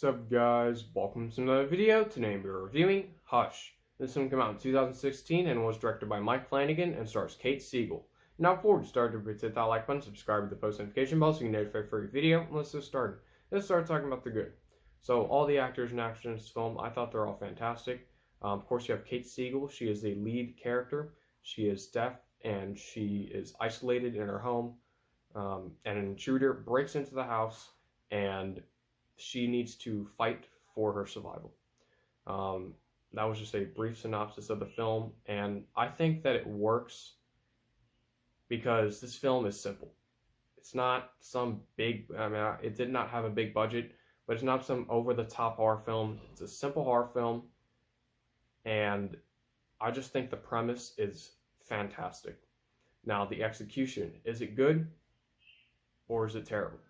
What's up guys, welcome to another video. Today we're reviewing Hush. This one came out in 2016 and was directed by Mike Flanagan and stars Kate Siegel. Now before we start, don't forget to hit that like button, subscribe to the post notification bell so you can get notified for every video, and let's get started. Let's start talking about the good. So all the actors and actors in this film, I thought they're all fantastic. Of course you have Kate Siegel, she is the lead character. She is deaf and she is isolated in her home, and an intruder breaks into the house and she needs to fight for her survival. That was just a brief synopsis of the film, and I think that it works because this film is simple. It's not some big, it did not have a big budget, but it's not some over-the-top horror film. It's a simple horror film, and I just think the premise is fantastic. Now, the execution, is it good or is it terrible?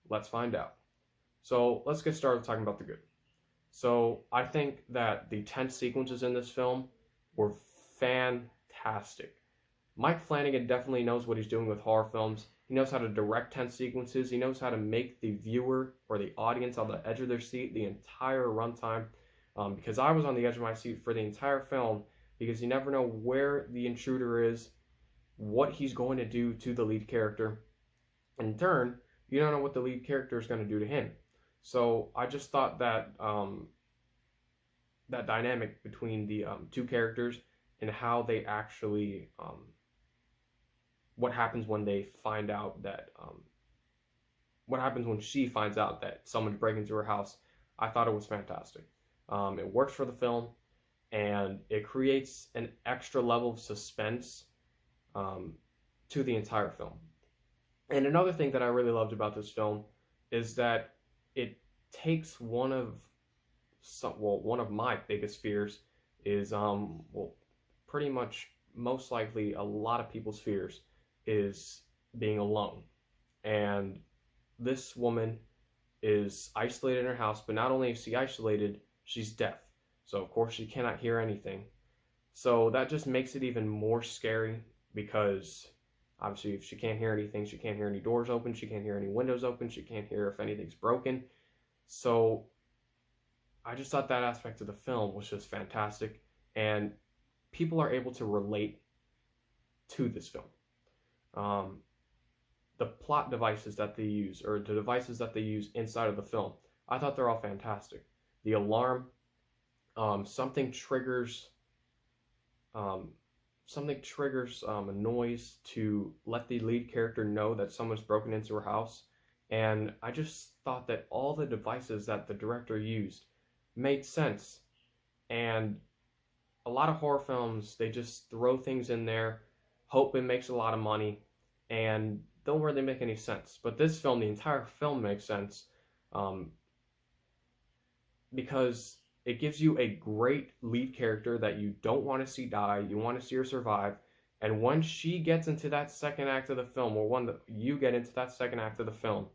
Let's find out. So let's get started talking about the good. So I think that the tense sequences in this film were fantastic. Mike Flanagan definitely knows what he's doing with horror films. He knows how to direct tense sequences. He knows how to make the viewer or the audience on the edge of their seat the entire runtime. Because I was on the edge of my seat for the entire film, because you never know where the intruder is, what he's going to do to the lead character. In turn, you don't know what the lead character is going to do to him. So I just thought that that dynamic between the two characters and how they actually, what happens when they find out that, what happens when she finds out that someone's breaking into her house, I thought it was fantastic. It works for the film, and it creates an extra level of suspense to the entire film. And another thing that I really loved about this film is that it takes one of my biggest fears is, pretty much most likely a lot of people's fears is being alone. And this woman is isolated in her house, but not only is she isolated, she's deaf. So of course she cannot hear anything. So that just makes it even more scary, because obviously if she can't hear anything, she can't hear any doors open, she can't hear any windows open, she can't hear if anything's broken. So I just thought that aspect of the film was just fantastic, and people are able to relate to this film. The plot devices that they use, or the devices that they use inside of the film, I thought they're all fantastic. The alarm, something triggers a noise to let the lead character know that someone's broken into her house. And I just thought that all the devices that the director used made sense. And a lot of horror films, they just throw things in there, hope it makes a lot of money, and don't really make any sense. But this film, the entire film makes sense, because it gives you a great lead character that you don't want to see die, you want to see her survive, and when she gets into that second act of the film, or when you get into that second act of the film,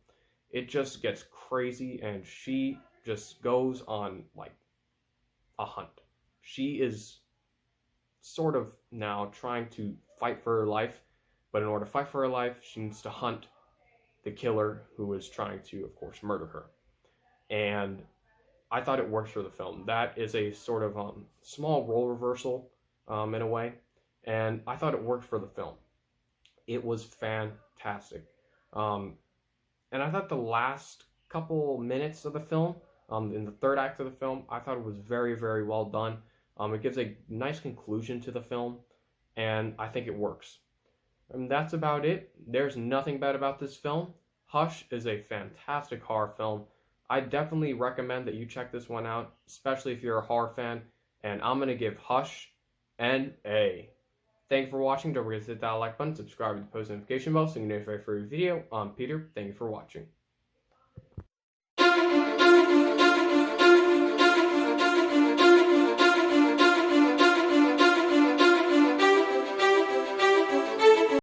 it just gets crazy, and she just goes on like a hunt. She is sort of now trying to fight for her life, but in order to fight for her life, she needs to hunt the killer who is trying to, of course, murder her. And I thought it works for the film. That is a sort of small role reversal in a way, and I thought it worked for the film. It was fantastic. And I thought the last couple minutes of the film, in the third act of the film, I thought it was very, very well done. It gives a nice conclusion to the film, and I think it works. And that's about it. There's nothing bad about this film. Hush is a fantastic horror film. I definitely recommend that you check this one out, especially if you're a horror fan, and I'm going to give Hush an A. Thank you for watching. Don't forget to hit that like button, subscribe to the post notification bell so you can get notified for every video. I'm Peter. Thank you for watching.